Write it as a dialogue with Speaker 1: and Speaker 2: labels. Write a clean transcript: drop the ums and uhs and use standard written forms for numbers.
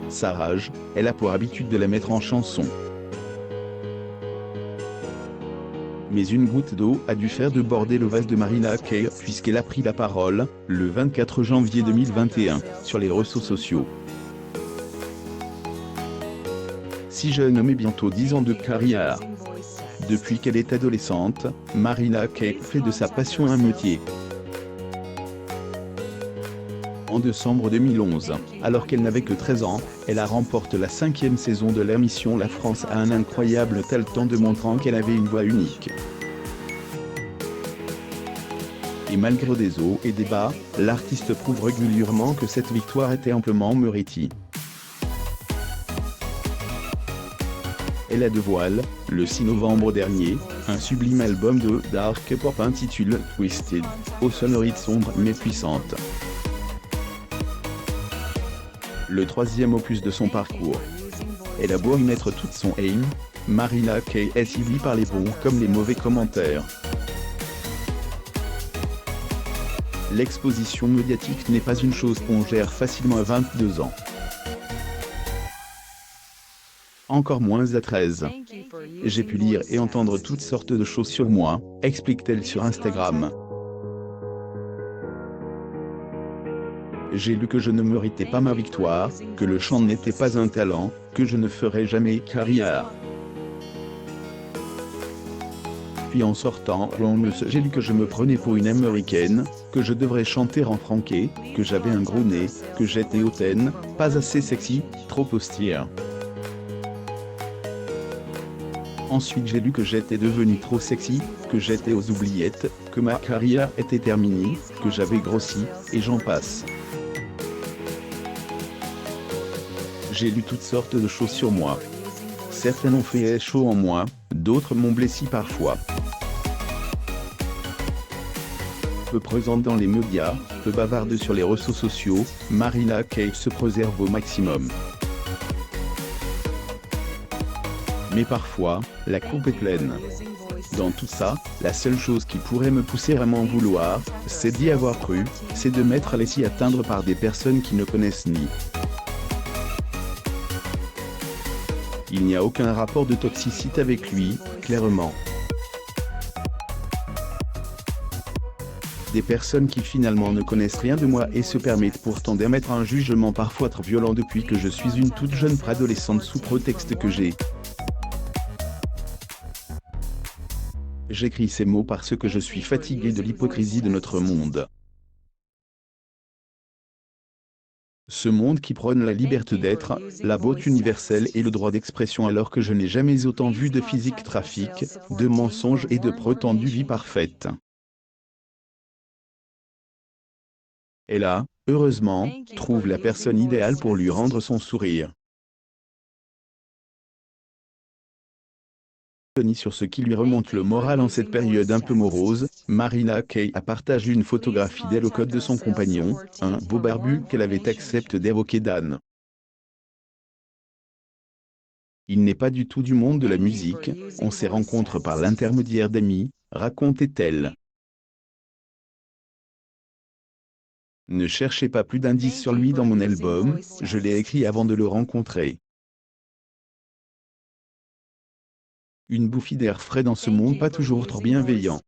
Speaker 1: Sa rage, elle a pour habitude de la mettre en chanson. Mais une goutte d'eau a dû faire déborder le vase de Mariah Carey puisqu'elle a pris la parole, le 24 janvier 2021, sur les réseaux sociaux. Si jeune mais bientôt 10 ans de carrière. Depuis qu'elle est adolescente, Mariah Carey fait de sa passion un métier. En décembre 2011, alors qu'elle n'avait que 13 ans, elle a remporté la 5e saison de l'émission La France a un incroyable talent démontrant qu'elle avait une voix unique. Et malgré des hauts et des bas, l'artiste prouve régulièrement que cette victoire était amplement méritée. Elle a dévoilé, le 6 novembre dernier, un sublime album de dark pop intitulé Twisted, aux sonorités sombres mais puissantes. Le 3e opus de son parcours. Elle a beau y mettre toute son aim, Mariah Carey est suivie par les bons comme les mauvais commentaires. L'exposition médiatique n'est pas une chose qu'on gère facilement à 22 ans. Encore moins à 13. J'ai pu lire et entendre toutes sortes de choses sur moi, explique-t-elle sur Instagram. J'ai lu que je ne méritais pas ma victoire, que le chant n'était pas un talent, que je ne ferais jamais carrière. Puis en sortant, j'ai lu que je me prenais pour une américaine, que je devrais chanter en franqué, que j'avais un gros nez, que j'étais hautaine, pas assez sexy, trop austère. Ensuite j'ai lu que j'étais devenue trop sexy, que j'étais aux oubliettes, que ma carrière était terminée, que j'avais grossi, et j'en passe. J'ai lu toutes sortes de choses sur moi. Certaines ont fait chaud en moi, d'autres m'ont blessé parfois. Peu présente dans les médias, peu bavarde sur les réseaux sociaux, Mariah Carey se préserve au maximum. Mais parfois, la coupe est pleine. Dans tout ça, la seule chose qui pourrait me pousser à m'en vouloir, c'est d'y avoir cru, c'est de m'être laissé atteindre par des personnes qui ne connaissent ni. Il n'y a aucun rapport de toxicité avec lui, clairement. Des personnes qui finalement ne connaissent rien de moi et se permettent pourtant d'émettre un jugement parfois trop violent depuis que je suis une toute jeune préadolescente sous prétexte que j'ai. J'écris ces mots parce que je suis fatigué de l'hypocrisie de notre monde. Ce monde qui prône la liberté d'être, la beauté universelle et le droit d'expression alors que je n'ai jamais autant vu de physique trafic, de mensonges et de prétendues vies parfaites. Et là, heureusement, trouve la personne idéale pour lui rendre son sourire. Sur ce qui lui remonte le moral en cette période un peu morose, Mariah Carey a partagé une photographie d'elle au code de son compagnon, un beau barbu qu'elle avait accepté d'évoquer Dan. Il n'est pas du tout du monde de la musique, on s'est rencontrés par l'intermédiaire d'amis, racontait-elle. Ne cherchez pas plus d'indices sur lui dans mon album, je l'ai écrit avant de le rencontrer. Une bouffie d'air frais dans ce monde pas toujours trop bienveillant.